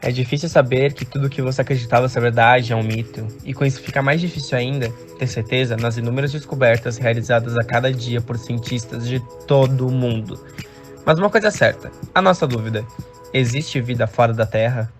É difícil saber que tudo o que você acreditava ser verdade é um mito, e com isso fica mais difícil ainda ter certeza nas inúmeras descobertas realizadas a cada dia por cientistas de todo o mundo. Mas uma coisa é certa, a nossa dúvida: existe vida fora da Terra?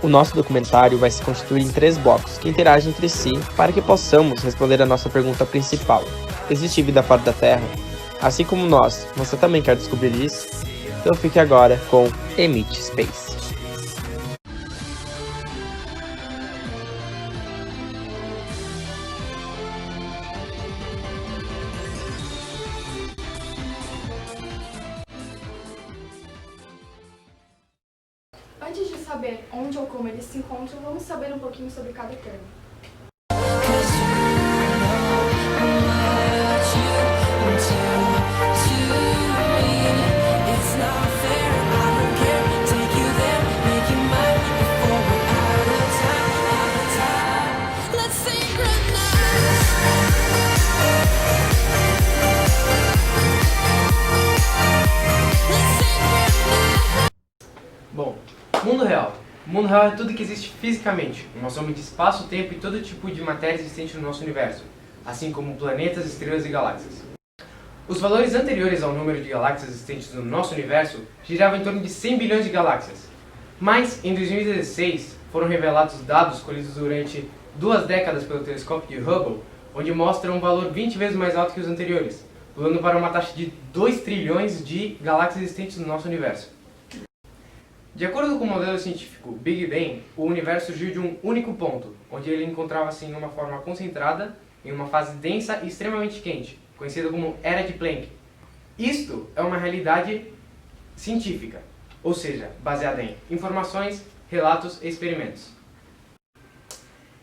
O nosso documentário vai se constituir em 3 blocos que interagem entre si para que possamos responder a nossa pergunta principal: existe vida fora da Terra? Assim como nós, você também quer descobrir isso? Então fique agora com Emit Space. Antes de saber onde ou como eles se encontram, vamos saber um pouquinho sobre cada termo. Bom, mundo real. O mundo real é tudo que existe fisicamente, uma soma de espaço, tempo e todo tipo de matéria existente no nosso universo, assim como planetas, estrelas e galáxias. Os valores anteriores ao número de galáxias existentes no nosso universo giravam em torno de 100 bilhões de galáxias. Mas, em 2016, foram revelados dados colhidos durante 2 décadas pelo telescópio de Hubble, onde mostram um valor 20 vezes mais alto que os anteriores, pulando para uma taxa de 2 trilhões de galáxias existentes no nosso universo. De acordo com o modelo científico Big Bang, o universo surgiu de um único ponto, onde ele encontrava-se em uma forma concentrada, em uma fase densa e extremamente quente, conhecida como Era de Planck. Isto é uma realidade científica, ou seja, baseada em informações, relatos e experimentos.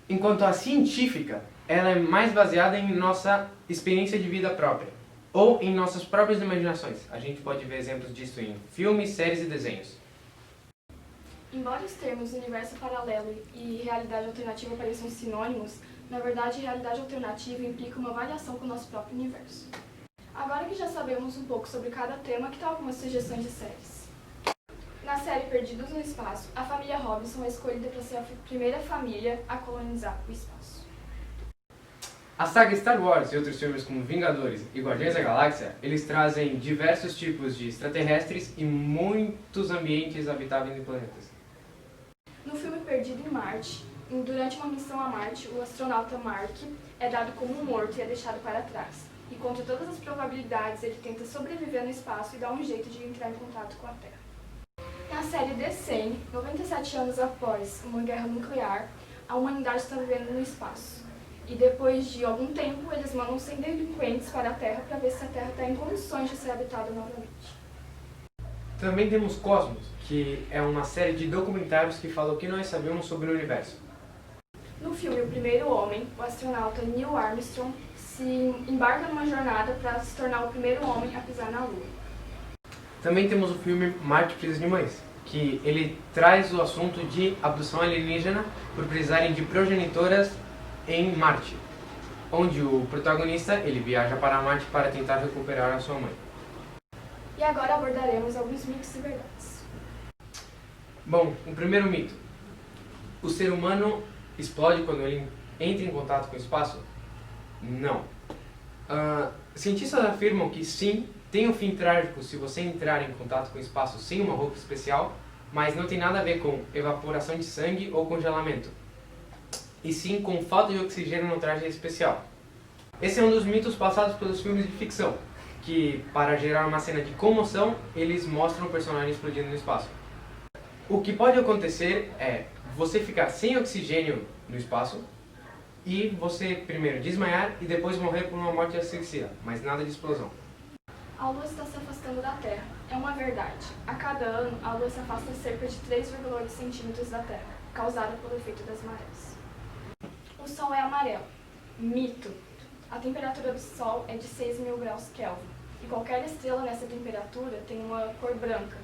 Enquanto a científica, ela é mais baseada em nossa experiência de vida própria, ou em nossas próprias imaginações. A gente pode ver exemplos disso em filmes, séries e desenhos. Embora os termos universo paralelo e realidade alternativa pareçam sinônimos, na verdade, realidade alternativa implica uma variação com o nosso próprio universo. Agora que já sabemos um pouco sobre cada tema, que tal algumas sugestões de séries? Na série Perdidos no Espaço, a família Robinson é escolhida para ser a primeira família a colonizar o espaço. A saga Star Wars e outros filmes como Vingadores e Guardiões da Galáxia, eles trazem diversos tipos de extraterrestres e muitos ambientes habitáveis em planetas. No filme Perdido em Marte, durante uma missão a Marte, o astronauta Mark é dado como morto e é deixado para trás. E contra todas as probabilidades, ele tenta sobreviver no espaço e dá um jeito de entrar em contato com a Terra. Na série The 100, 97 anos após uma guerra nuclear, a humanidade está vivendo no espaço. E depois de algum tempo, eles mandam 100 delinquentes para a Terra para ver se a Terra está em condições de ser habitada novamente. Também temos Cosmos, que é uma série de documentários que fala o que nós sabemos sobre o universo. No filme O Primeiro Homem, o astronauta Neil Armstrong se embarca numa jornada para se tornar o primeiro homem a pisar na Lua. Também temos o filme Marte Precisa de Mães, que ele traz o assunto de abdução alienígena por precisarem de progenitoras em Marte, onde o protagonista ele viaja para Marte para tentar recuperar a sua mãe. E agora abordaremos alguns mitos e verdades. Bom, o primeiro mito. O ser humano explode quando ele entra em contato com o espaço? Não. Os cientistas afirmam que sim, tem um fim trágico se você entrar em contato com o espaço sem uma roupa especial, mas não tem nada a ver com evaporação de sangue ou congelamento, e sim com falta de oxigênio no traje especial. Esse é um dos mitos passados pelos filmes de ficção, que para gerar uma cena de comoção, eles mostram o personagem explodindo no espaço. O que pode acontecer é você ficar sem oxigênio no espaço e você primeiro desmaiar e depois morrer por uma morte de asfixia, mas nada de explosão. A Lua está se afastando da Terra. É uma verdade. A cada ano, a Lua se afasta cerca de 3,8 centímetros da Terra, causada pelo efeito das marés. O Sol é amarelo. Mito. A temperatura do Sol é de 6.000 graus Kelvin. E qualquer estrela nessa temperatura tem uma cor branca.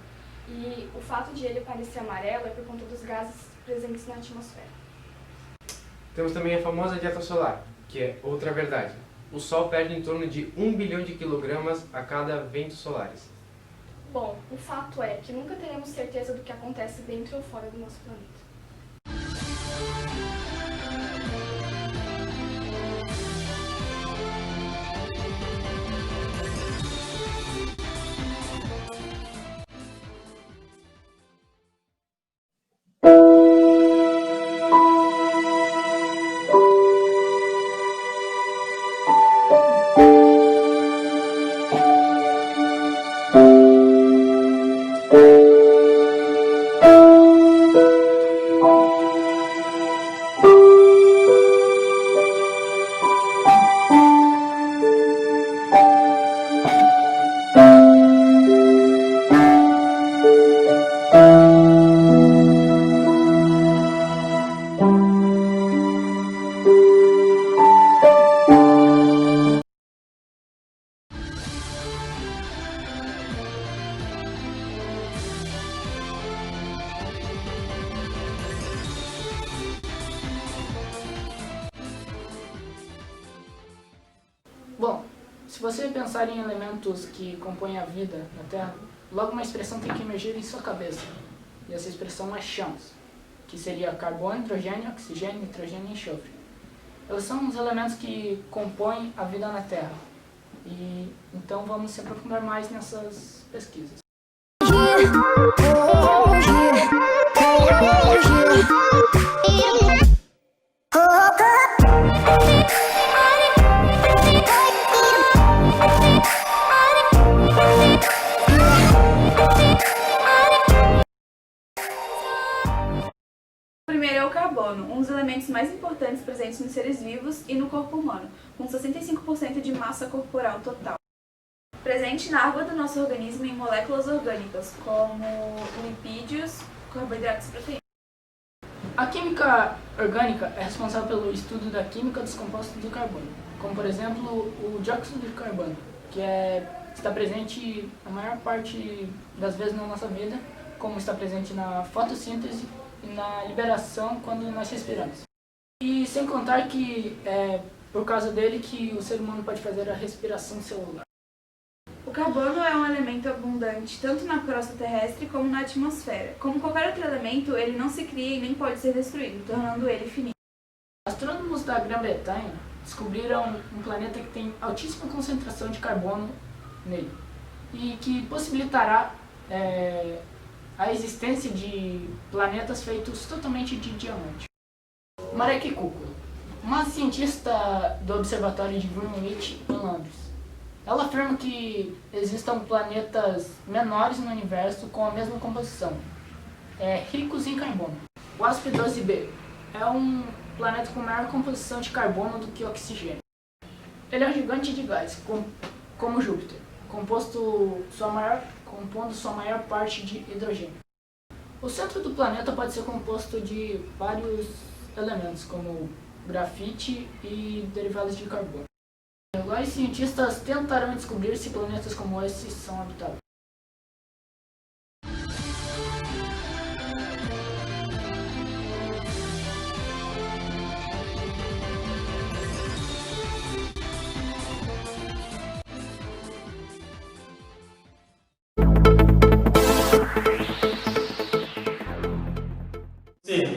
E o fato de ele parecer amarelo é por conta dos gases presentes na atmosfera. Temos também a famosa dieta solar, que é outra verdade. O Sol perde em torno de 1 bilhão de quilogramas a cada ventos solares. Bom, o fato é que nunca teremos certeza do que acontece dentro ou fora do nosso planeta. Bom, se você pensar em elementos que compõem a vida na Terra, logo uma expressão tem que emergir em sua cabeça. E essa expressão é chãos, que seria carbono, hidrogênio, oxigênio, nitrogênio e enxofre. Eles são os elementos que compõem a vida na Terra. E então vamos se aprofundar mais nessas pesquisas. O primeiro é o carbono, um dos elementos mais importantes presentes nos seres vivos e no corpo humano, com 65% de massa corporal total. Presente na água do nosso organismo em moléculas orgânicas, como lipídios, carboidratos e proteínas. A química orgânica é responsável pelo estudo da química dos compostos do carbono, como por exemplo o dióxido de carbono, que está presente a maior parte das vezes na nossa vida, como está presente na fotossíntese e na liberação quando nós respiramos. E sem contar que é por causa dele que o ser humano pode fazer a respiração celular. O carbono é um elemento abundante tanto na crosta terrestre como na atmosfera. Como qualquer outro elemento, ele não se cria e nem pode ser destruído, tornando ele finito. Astrônomos da Grã-Bretanha descobriram um planeta que tem altíssima concentração de carbono nele e que possibilitará a existência de planetas feitos totalmente de diamante. Marek Kukla, uma cientista do Observatório de Greenwich, em Londres. Ela afirma que existam planetas menores no universo com a mesma composição, ricos em carbono. O WASP-12b é um planeta com maior composição de carbono do que oxigênio. Ele é um gigante de gás, como Júpiter, compondo sua maior parte de hidrogênio. O centro do planeta pode ser composto de vários elementos, como grafite e derivados de carbono. Agora, os cientistas tentarão descobrir se planetas como esse são habitáveis.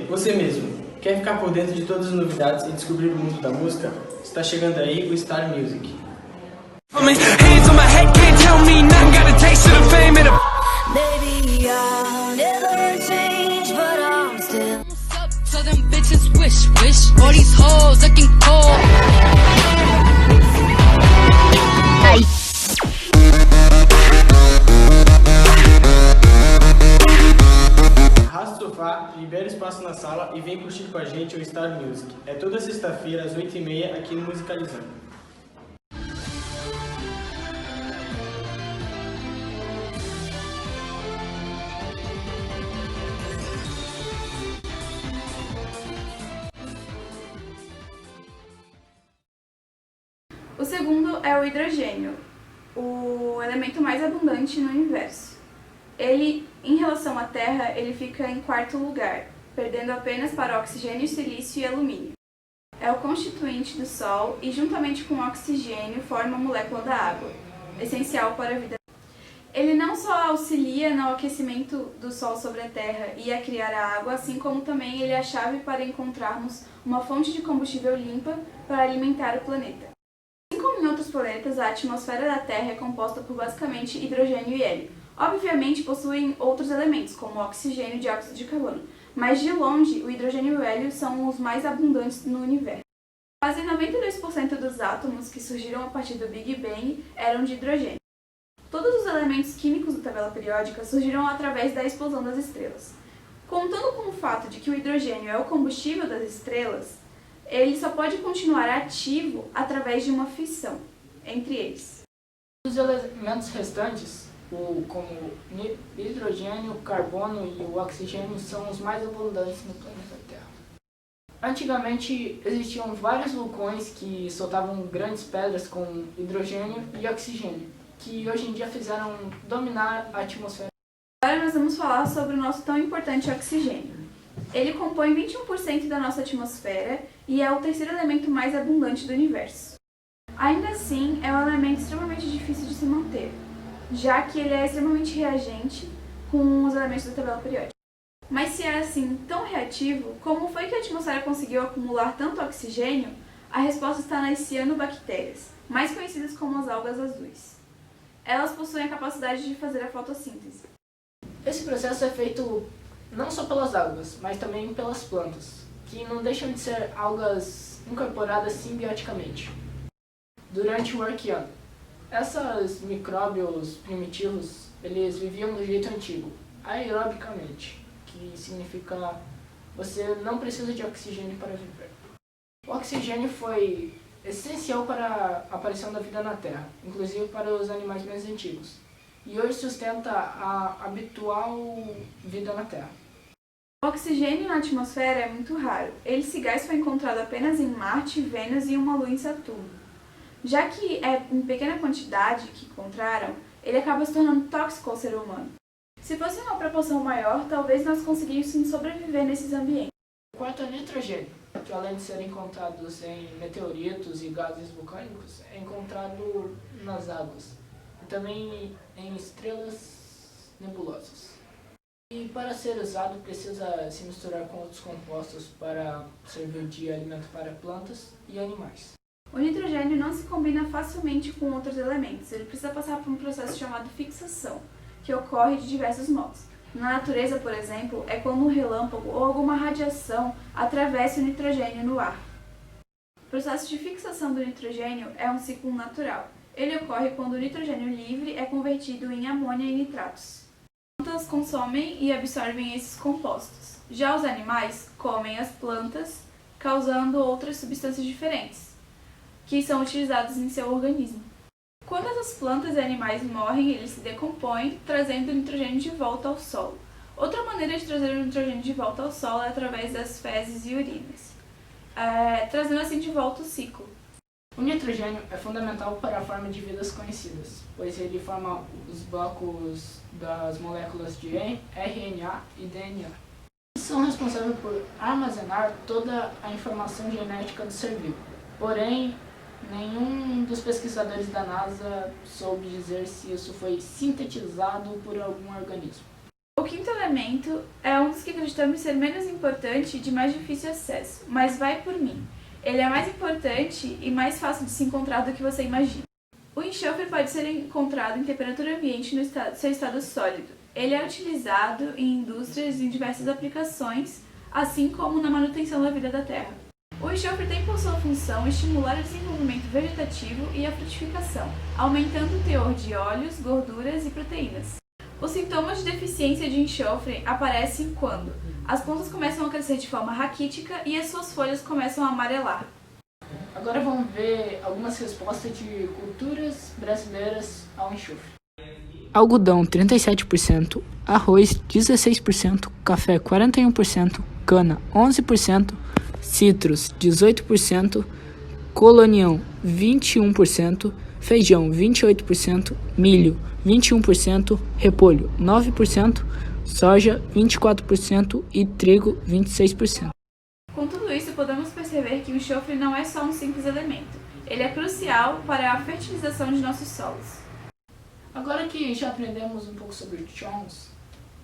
Você mesmo, quer ficar por dentro de todas as novidades e descobrir o mundo da música? Está chegando aí o Star Music. Hands on my head, can't tell me nothing. Got a taste of the fame and the Maybe I'll never change, but I'm still. So them bitches wish. All these hoes looking cold. Arrasta o sofá, libera espaço na sala e vem curtir com a gente o Star Music. É toda sexta-feira às 8h30 aqui no Musicalizando. O segundo é o hidrogênio, o elemento mais abundante no universo. Ele, em relação à Terra, ele fica em quarto lugar, perdendo apenas para oxigênio, silício e alumínio. É o constituinte do Sol e, juntamente com o oxigênio, forma a molécula da água, essencial para a vida. Ele não só auxilia no aquecimento do Sol sobre a Terra e a criar a água, assim como também ele é a chave para encontrarmos uma fonte de combustível limpa para alimentar o planeta. Assim como em outros planetas, a atmosfera da Terra é composta por basicamente hidrogênio e hélio. Obviamente possuem outros elementos, como oxigênio e dióxido de carbono, mas de longe o hidrogênio e o hélio são os mais abundantes no universo. Quase 92% dos átomos que surgiram a partir do Big Bang eram de hidrogênio. Todos os elementos químicos da tabela periódica surgiram através da explosão das estrelas. Contando com o fato de que o hidrogênio é o combustível das estrelas, ele só pode continuar ativo através de uma fissão entre eles. Os elementos restantes, como hidrogênio, carbono e o oxigênio, são os mais abundantes no planeta Terra. Antigamente existiam vários vulcões que soltavam grandes pedras com hidrogênio e oxigênio, que hoje em dia fizeram dominar a atmosfera. Agora nós vamos falar sobre o nosso tão importante oxigênio. Ele compõe 21% da nossa atmosfera e é o terceiro elemento mais abundante do universo. Ainda assim, é um elemento extremamente difícil de se manter, já que ele é extremamente reagente com os elementos da tabela periódica. Mas se é assim tão reativo, como foi que a atmosfera conseguiu acumular tanto oxigênio? A resposta está nas cianobactérias, mais conhecidas como as algas azuis. Elas possuem a capacidade de fazer a fotossíntese. Esse processo é feito não só pelas algas, mas também pelas plantas, que não deixam de ser algas incorporadas simbioticamente. Durante o Arqueano, esses micróbios primitivos, eles viviam do jeito antigo, aerobicamente, que significa você não precisa de oxigênio para viver. O oxigênio foi essencial para a aparição da vida na Terra, inclusive para os animais mais antigos, e hoje sustenta a habitual vida na Terra. O oxigênio na atmosfera é muito raro. Esse gás foi encontrado apenas em Marte, Vênus e uma lua em Saturno. Já que é em pequena quantidade que encontraram, ele acaba se tornando tóxico ao ser humano. Se fosse uma proporção maior, talvez nós conseguíssemos sobreviver nesses ambientes. Quanto ao nitrogênio, que além de serem encontrados em meteoritos e gases vulcânicos, é encontrado nas águas e também em estrelas nebulosas. E para ser usado precisa se misturar com outros compostos para servir de alimento para plantas e animais. O nitrogênio não se combina facilmente com outros elementos, ele precisa passar por um processo chamado fixação, que ocorre de diversos modos. Na natureza, por exemplo, é quando um relâmpago ou alguma radiação atravessa o nitrogênio no ar. O processo de fixação do nitrogênio é um ciclo natural. Ele ocorre quando o nitrogênio livre é convertido em amônia e nitratos. As plantas consomem e absorvem esses compostos. Já os animais comem as plantas, causando outras substâncias diferentes, que são utilizadas em seu organismo. Quando essas plantas e animais morrem, eles se decompõem, trazendo o nitrogênio de volta ao solo. Outra maneira de trazer o nitrogênio de volta ao solo é através das fezes e urinas, trazendo assim de volta o ciclo. O nitrogênio é fundamental para a forma de vidas conhecidas, pois ele forma os blocos das moléculas de RNA e DNA. Eles são responsáveis por armazenar toda a informação genética do ser vivo. Porém, nenhum dos pesquisadores da NASA soube dizer se isso foi sintetizado por algum organismo. O quinto elemento é um dos que acreditamos ser menos importante e de mais difícil acesso, mas vai por mim. Ele é mais importante e mais fácil de se encontrar do que você imagina. O enxofre pode ser encontrado em temperatura ambiente no seu estado sólido. Ele é utilizado em indústrias em diversas aplicações, assim como na manutenção da vida da terra. O enxofre tem por sua função estimular o desenvolvimento vegetativo e a frutificação, aumentando o teor de óleos, gorduras e proteínas. Os sintomas de deficiência de enxofre aparecem quando as plantas começam a crescer de forma raquítica e as suas folhas começam a amarelar. Agora vamos ver algumas respostas de culturas brasileiras ao enxofre. Algodão 37%, arroz 16%, café 41%, cana 11%, citros 18%, colonião 21%, feijão 28%, milho 21%, repolho 9%, soja 24% e trigo 26%. Com tudo isso, podemos perceber que o enxofre não é só um simples elemento. Ele é crucial para a fertilização de nossos solos. Agora que já aprendemos um pouco sobre os chons,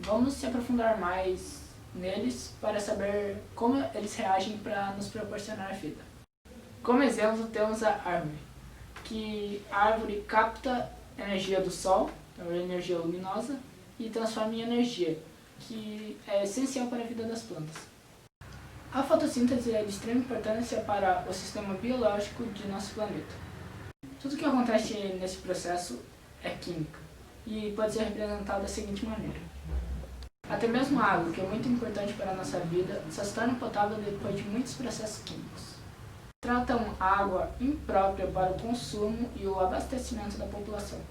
vamos se aprofundar mais neles para saber como eles reagem para nos proporcionar vida. Como exemplo, temos a árvore, que a árvore capta energia do sol, a energia luminosa, e transforma em energia, que é essencial para a vida das plantas. A fotossíntese é de extrema importância para o sistema biológico de nosso planeta. Tudo que acontece nesse processo é química e pode ser representado da seguinte maneira. Até mesmo a água, que é muito importante para a nossa vida, só se torna potável depois de muitos processos químicos. Tratam a água imprópria para o consumo e o abastecimento da população.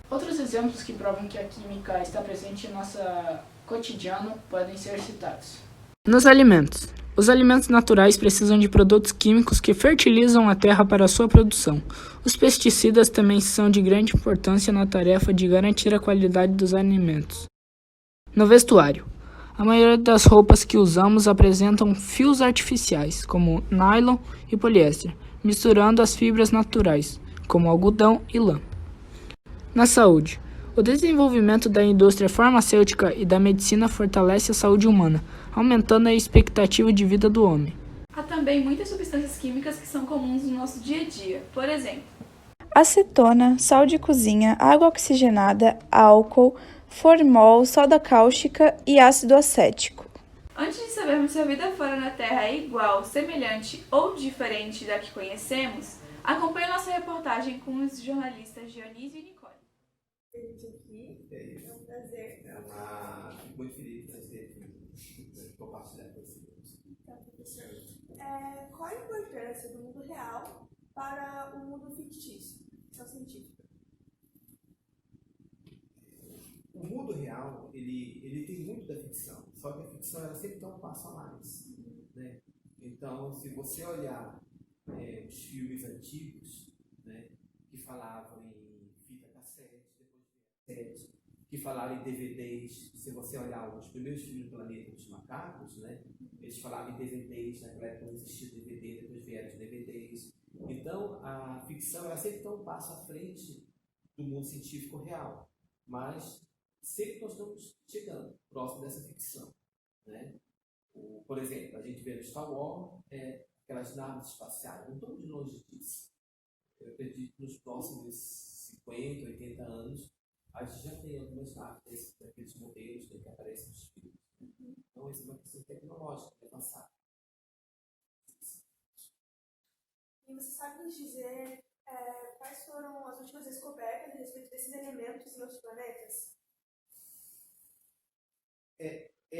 Outros exemplos que provam que a química está presente em nosso cotidiano podem ser citados. Nos alimentos. Os alimentos naturais precisam de produtos químicos que fertilizam a terra para a sua produção. Os pesticidas também são de grande importância na tarefa de garantir a qualidade dos alimentos. No vestuário. A maioria das roupas que usamos apresentam fios artificiais, como nylon e poliéster, misturando as fibras naturais, como algodão e lã. Na saúde. O desenvolvimento da indústria farmacêutica e da medicina fortalece a saúde humana, aumentando a expectativa de vida do homem. Há também muitas substâncias químicas que são comuns no nosso dia a dia. Por exemplo, acetona, sal de cozinha, água oxigenada, álcool, formol, soda cáustica e ácido acético. Antes de sabermos se a vida fora na Terra é igual, semelhante ou diferente da que conhecemos, acompanhe nossa reportagem com os jornalistas Dionísio e Nicole. É um prazer. Fico muito feliz de compartilhar com vocês. Então, professor, qual a importância do mundo real para o mundo fictício, ficção científica? O mundo real, ele tem muito da ficção, só que a ficção ela sempre dá um passo a mais. Né? Então, se você olhar os filmes antigos, né, que falavam em fita cassete, que falaram em DVDs, se você olhar os primeiros filmes do Planeta dos Macacos, né, eles falavam em DVDs, naquela época não existia DVD, depois vieram os DVDs. Então, a ficção ela sempre está um passo à frente do mundo científico real, mas sempre nós estamos chegando próximo dessa ficção. Né? Por exemplo, a gente vê no Star Wars aquelas naves espaciais, não estamos longe disso. Eu acredito que nos próximos 50, 80 anos, a gente já tem algumas naves daqueles modelos que aparecem nos filmes. Então, isso é uma questão tecnológica avançada. E você sabe nos dizer quais foram as últimas descobertas a respeito desses elementos em outros planetas?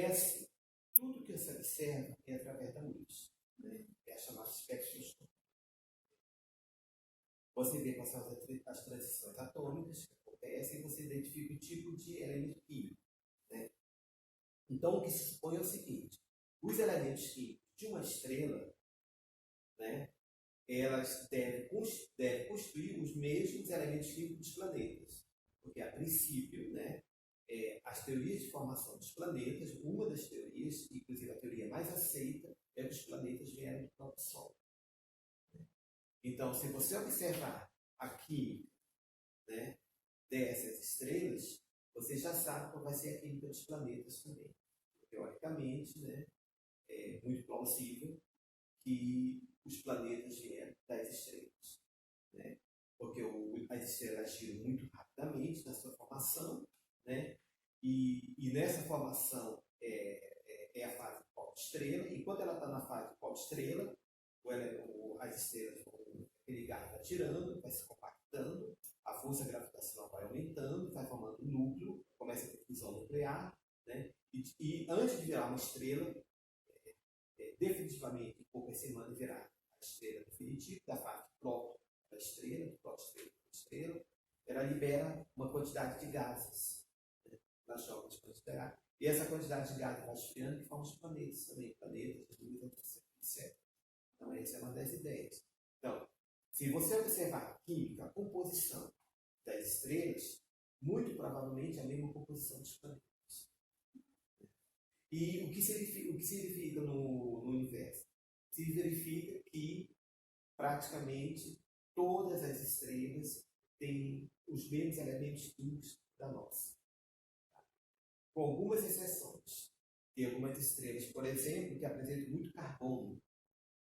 Assim, tudo que você observa é através da luz. Né? É a chamada espectroscopia. Você vê quais são as transições atômicas que acontecem e você identifica o tipo de elemento químico. Né? Então, o que se supõe é o seguinte: os elementos químicos de uma estrela, né, elas devem construir os mesmos elementos químicos dos planetas. Porque, a princípio, né, as teorias de formação dos planetas, uma das teorias, inclusive a teoria mais aceita, é que os planetas vieram do próprio Sol. Então, se você observar a química, né, dessas estrelas, você já sabe qual vai ser a química dos planetas também. Teoricamente, né, é muito plausível que os planetas vieram das estrelas. Né? porque as estrelas giram muito rapidamente na sua formação, né? E nessa formação é a fase pop-estrela, e quando ela está na fase pop-estrela, as estrelas aquele gás vai girando, vai se compactando, a força gravitacional vai aumentando, vai formando um núcleo, começa a ter fusão nuclear, né? E antes de virar uma estrela, definitivamente, em poucas semanas, virar a estrela definitiva, da fase proto-estrela, ela libera uma quantidade de gases, né, nas jogos consideradas. E essa quantidade de gases vai esfriando e forma os planetas também, etc. Então, essa é uma das ideias. Então, se você observar a química, a composição das estrelas, muito provavelmente é a mesma composição dos planetas. E o que significa no universo? Se verifica que praticamente todas as estrelas têm os mesmos elementos químicos da nossa. Com algumas exceções. Tem algumas estrelas, por exemplo, que apresentam muito carbono,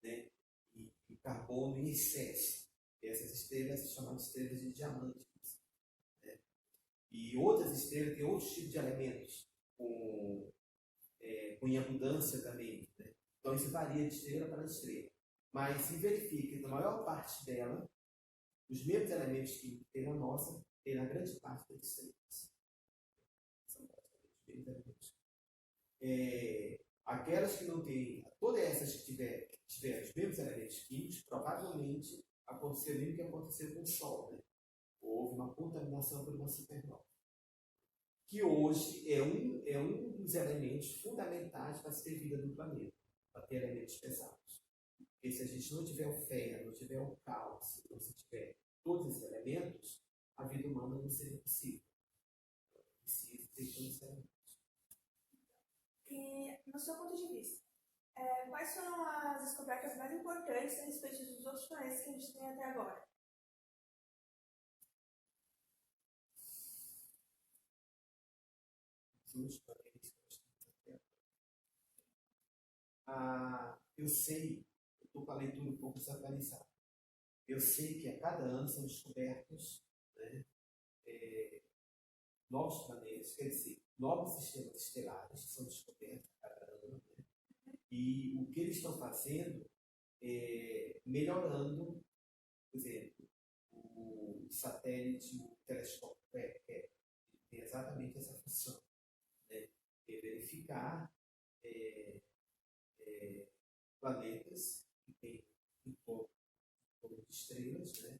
né? E carbono em excesso. Essas estrelas são chamadas de estrelas de diamantes, né? E outras estrelas têm outros tipos de elementos, em abundância também, né? Então isso varia de estrela para estrela. Mas se verifica que na maior parte dela, os mesmos elementos que tem na nossa, tem na grande parte das estrelas. São praticamente os mesmos elementos. Aquelas que não têm, todas essas que tiverem os mesmos elementos químicos, provavelmente aconteceu o mesmo que aconteceu com o Sol, né? Houve uma contaminação por uma supernova, que hoje é um dos elementos fundamentais para se ter vida no planeta, para ter elementos pesados. Porque se a gente não tiver o ferro, não tiver o cálcio, se não tiver todos esses elementos, a vida humana não seria possível. Precisa ter todos esses elementos. E, no seu ponto de vista, quais foram as descobertas mais importantes a respeito dos outros planetas que a gente tem até agora? Eu sei, eu estou com a leitura um pouco desorganizada. Eu sei que a cada ano são descobertos, né, novos planetas, quer dizer, novos sistemas estelares que são descobertos a cada ano, né? E o que eles estão fazendo é melhorando, por exemplo, o satélite, o telescópio Kepler, tem exatamente essa função, né? É verificar planetas que têm em torno de estrelas, né?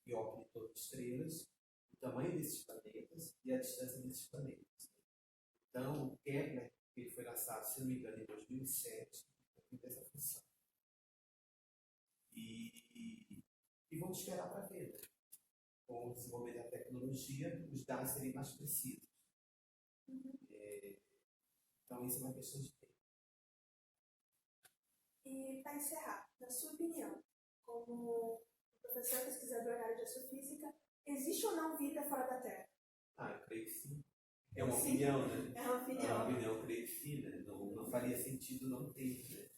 E órbita em torno de estrelas, o tamanho desses planetas e a distância desses planetas. Então, o Kepler, que ele foi lançado, se não me engano, em 2007, tem essa função. E vamos esperar para ver, né? Com o desenvolvimento da tecnologia, os dados serem mais precisos. Então, isso é uma questão de tempo. E, para encerrar, na sua opinião, como professor pesquisador na área de astrofísica, existe ou não vida fora da Terra? Eu creio que sim. É uma opinião, né? É uma opinião. É uma opinião, eu creio que sim, né? Não faria sentido não ter, né?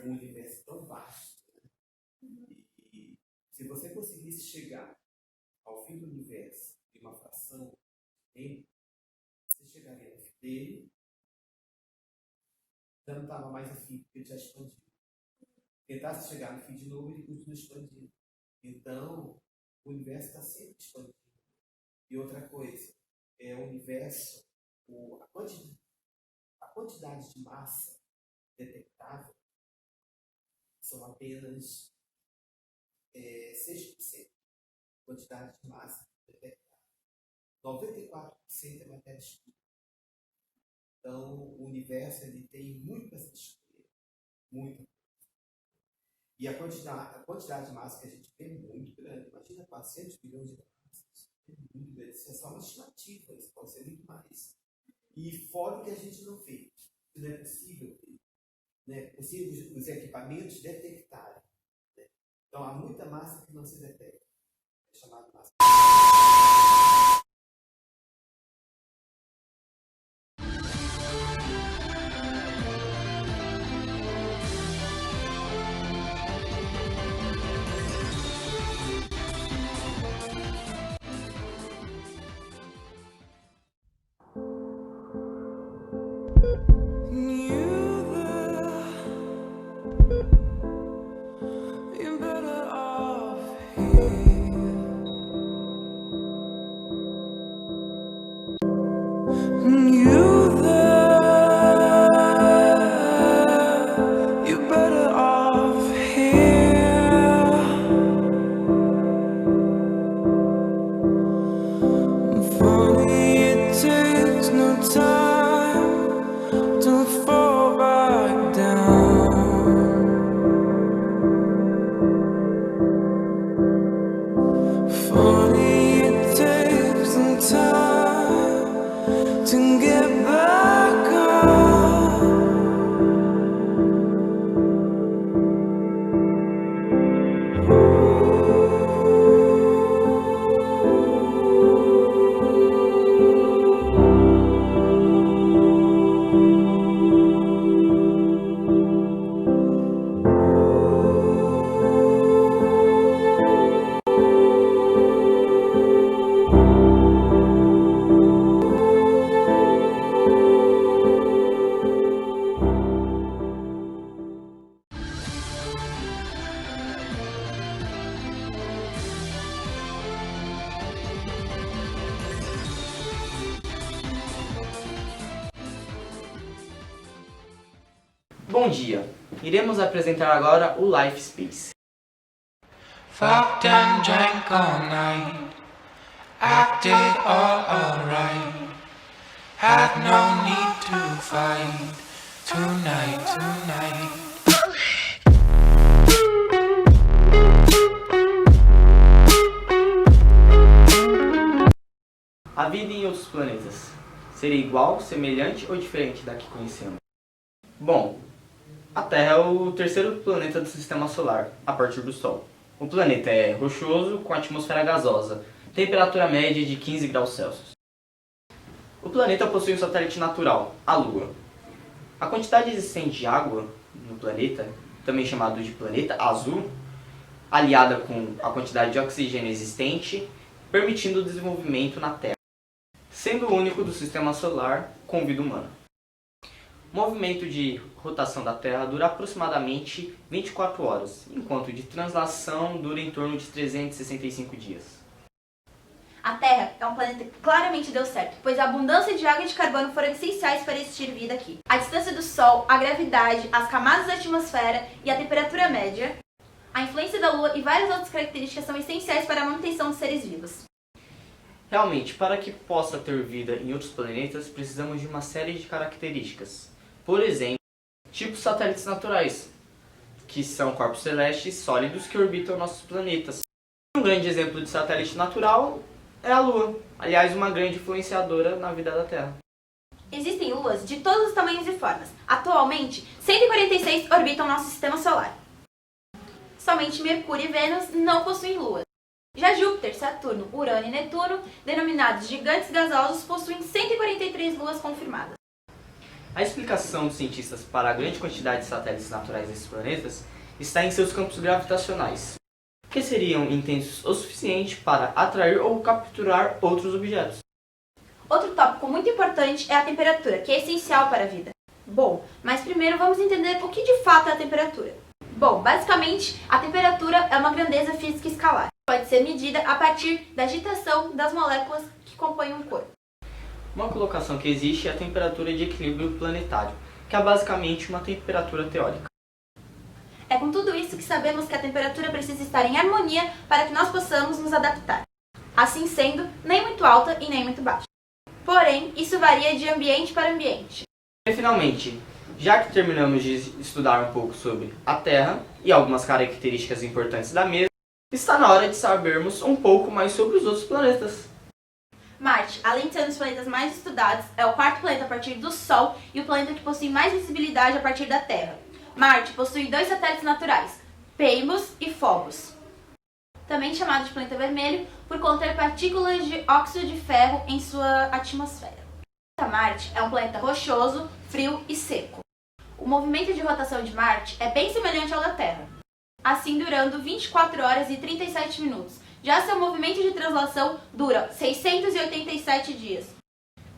Um universo tão vasto, né? E se você conseguisse chegar ao fim do universo em uma fração de tempo, você chegaria no fim dele, já não estava mais afim, porque ele já expandiu. Tentasse chegar no fim de novo, ele continua expandindo. Então, o universo está sempre expandindo. E outra coisa, o universo, a quantidade de massa detectável são apenas 6%. Quantidade de massa detectável. 94% é matéria escura. Então, o universo ele tem muito para se descobrir. Muita. E a quantidade de massa que a gente vê é muito grande. Imagina 400 bilhões de massas. É muito grande. Isso é só uma estimativa. Isso pode ser muito mais. E fora o que a gente não vê. Não é possível ver. Não é possível os equipamentos detectarem. Né? Então, há muita massa que não se detecta. É chamada massa. Bom dia! Iremos apresentar agora o Life Space. Fucked and drank all night, acted all alright, had no need to fight, tonight. A vida em outros planetas seria igual, semelhante ou diferente da que conhecemos? Bom, a Terra é o terceiro planeta do Sistema Solar, a partir do Sol. O planeta é rochoso, com atmosfera gasosa, temperatura média de 15 graus Celsius. O planeta possui um satélite natural, a Lua. A quantidade existente de água no planeta, também chamado de planeta azul, aliada com a quantidade de oxigênio existente, permitindo o desenvolvimento na Terra, sendo o único do Sistema Solar com vida humana. O movimento de rotação da Terra dura aproximadamente 24 horas, enquanto o de translação dura em torno de 365 dias. A Terra é um planeta que claramente deu certo, pois a abundância de água e de carbono foram essenciais para existir vida aqui. A distância do Sol, a gravidade, as camadas da atmosfera e a temperatura média, a influência da Lua e várias outras características são essenciais para a manutenção dos seres vivos. Realmente, para que possa ter vida em outros planetas, precisamos de uma série de características. Por exemplo, tipos satélites naturais, que são corpos celestes sólidos que orbitam nossos planetas. Um grande exemplo de satélite natural é a Lua, aliás, uma grande influenciadora na vida da Terra. Existem luas de todos os tamanhos e formas. Atualmente, 146 orbitam nosso sistema solar. Somente Mercúrio e Vênus não possuem luas. Já Júpiter, Saturno, Urano e Netuno, denominados gigantes gasosos, possuem 143 luas confirmadas. A explicação dos cientistas para a grande quantidade de satélites naturais desses planetas está em seus campos gravitacionais, que seriam intensos o suficiente para atrair ou capturar outros objetos. Outro tópico muito importante é a temperatura, que é essencial para a vida. Bom, mas primeiro vamos entender o que de fato é a temperatura. Bom, basicamente, a temperatura é uma grandeza física escalar. Pode ser medida a partir da agitação das moléculas que compõem um corpo. Uma colocação que existe é a temperatura de equilíbrio planetário, que é basicamente uma temperatura teórica. É com tudo isso que sabemos que a temperatura precisa estar em harmonia para que nós possamos nos adaptar. Assim sendo, nem muito alta e nem muito baixa. Porém, isso varia de ambiente para ambiente. E finalmente, já que terminamos de estudar um pouco sobre a Terra e algumas características importantes da mesma, está na hora de sabermos um pouco mais sobre os outros planetas. Marte, além de ser um dos planetas mais estudados, é o quarto planeta a partir do Sol e o planeta que possui mais visibilidade a partir da Terra. Marte possui 2 satélites naturais, Deimos e Phobos, também chamado de planeta vermelho por conter partículas de óxido de ferro em sua atmosfera. Marte é um planeta rochoso, frio e seco. O movimento de rotação de Marte é bem semelhante ao da Terra, assim durando 24 horas e 37 minutos. Já seu movimento de translação dura 687 dias.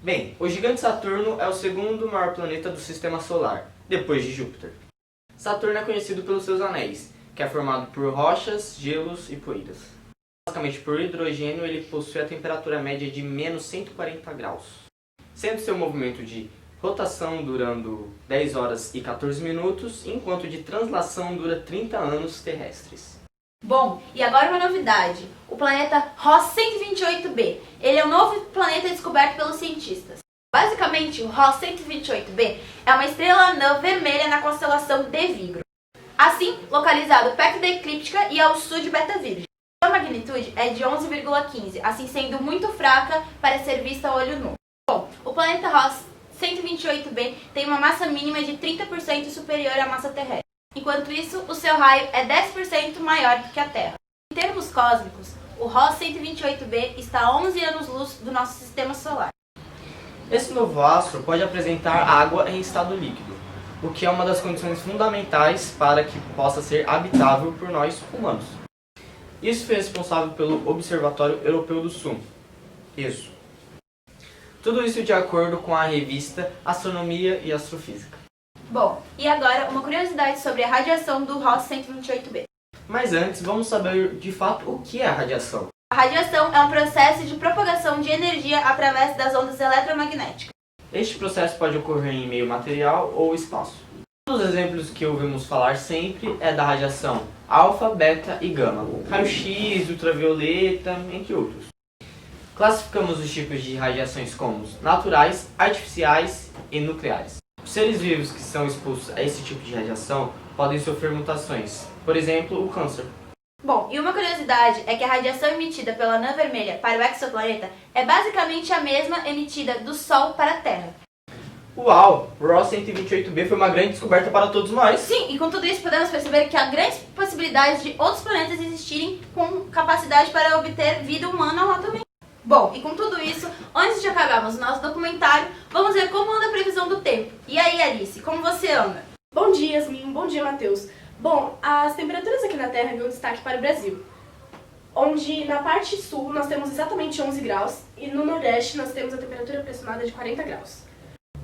Bem, o gigante Saturno é o segundo maior planeta do Sistema Solar, depois de Júpiter. Saturno é conhecido pelos seus anéis, que é formado por rochas, gelos e poeiras. Basicamente por hidrogênio, ele possui a temperatura média de menos 140 graus, sendo seu movimento de rotação durando 10 horas e 14 minutos, enquanto de translação dura 30 anos terrestres. Bom, e agora uma novidade, o planeta Ross 128b. Ele é um novo planeta descoberto pelos cientistas. Basicamente, o Ross 128b é uma estrela anã vermelha na constelação de Vigro, assim localizado perto da eclíptica e ao sul de Beta Virgem. Sua magnitude é de 11,15, assim sendo muito fraca para ser vista a olho nu. Bom, o planeta Ross 128b tem uma massa mínima de 30% superior à massa terrestre. Enquanto isso, o seu raio é 10% maior do que a Terra. Em termos cósmicos, o Ross 128b está a 11 anos-luz do nosso sistema solar. Esse novo astro pode apresentar água em estado líquido, o que é uma das condições fundamentais para que possa ser habitável por nós humanos. Isso foi responsável pelo Observatório Europeu do Sul, ESO. Tudo isso de acordo com a revista Astronomia e Astrofísica. Bom, e agora uma curiosidade sobre a radiação do Ross 128b. Mas antes, vamos saber de fato o que é a radiação. A radiação é um processo de propagação de energia através das ondas eletromagnéticas. Este processo pode ocorrer em meio material ou espaço. Os exemplos que ouvimos falar sempre é da radiação alfa, beta e gama, raio-x, ultravioleta, entre outros. Classificamos os tipos de radiações como naturais, artificiais e nucleares. Os seres vivos que são expostos a esse tipo de radiação podem sofrer mutações, por exemplo, o câncer. Bom, e uma curiosidade é que a radiação emitida pela anã vermelha para o exoplaneta é basicamente a mesma emitida do Sol para a Terra. Uau! O Ross 128b foi uma grande descoberta para todos nós. Sim, e com tudo isso podemos perceber que há grandes possibilidades de outros planetas existirem com capacidade para obter vida humana lá também. Bom, e com tudo isso, antes de acabarmos o nosso documentário, vamos ver como anda a previsão do tempo. E aí, Alice, como você anda? Bom dia, Yasmin. Bom dia, Matheus. Bom, as temperaturas aqui na Terra ganham destaque para o Brasil, onde na parte sul nós temos exatamente 11 graus e no Nordeste nós temos a temperatura aproximada de 40 graus.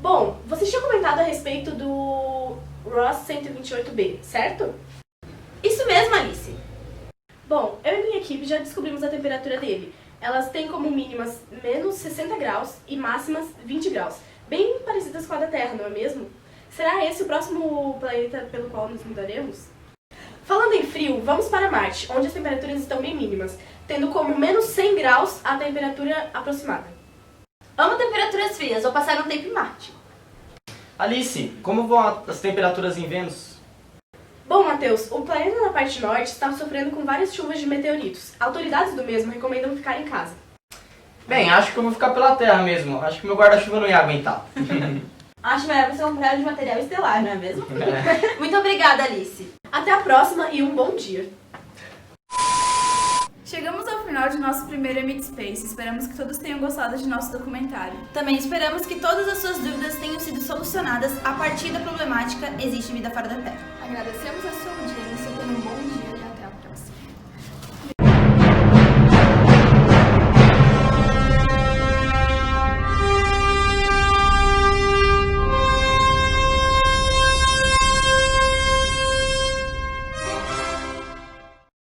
Bom, você tinha comentado a respeito do Ross 128b, certo? Isso mesmo, Alice. Bom, eu e minha equipe já descobrimos a temperatura dele. Elas têm como mínimas menos 60 graus e máximas 20 graus, bem parecidas com a da Terra, não é mesmo? Será esse o próximo planeta pelo qual nos mudaremos? Falando em frio, vamos para Marte, onde as temperaturas estão bem mínimas, tendo como menos 100 graus a temperatura aproximada. Amo temperaturas frias, vou passar um tempo em Marte. Alice, como vão as temperaturas em Vênus? Bom, Matheus, o planeta na parte norte está sofrendo com várias chuvas de meteoritos. Autoridades do mesmo recomendam ficar em casa. Bem, acho que eu vou ficar pela Terra mesmo. Acho que meu guarda-chuva não ia aguentar. Acho melhor você comprar de material estelar, não é mesmo? É. Muito obrigada, Alice. Até a próxima e um bom dia. Chegamos ao final de nosso primeiro Emit Space. Esperamos que todos tenham gostado de nosso documentário. Também esperamos que todas as suas dúvidas tenham sido solucionadas a partir da problemática Existe Vida Fora da Terra. Agradecemos a sua audiência. Tenha um bom dia.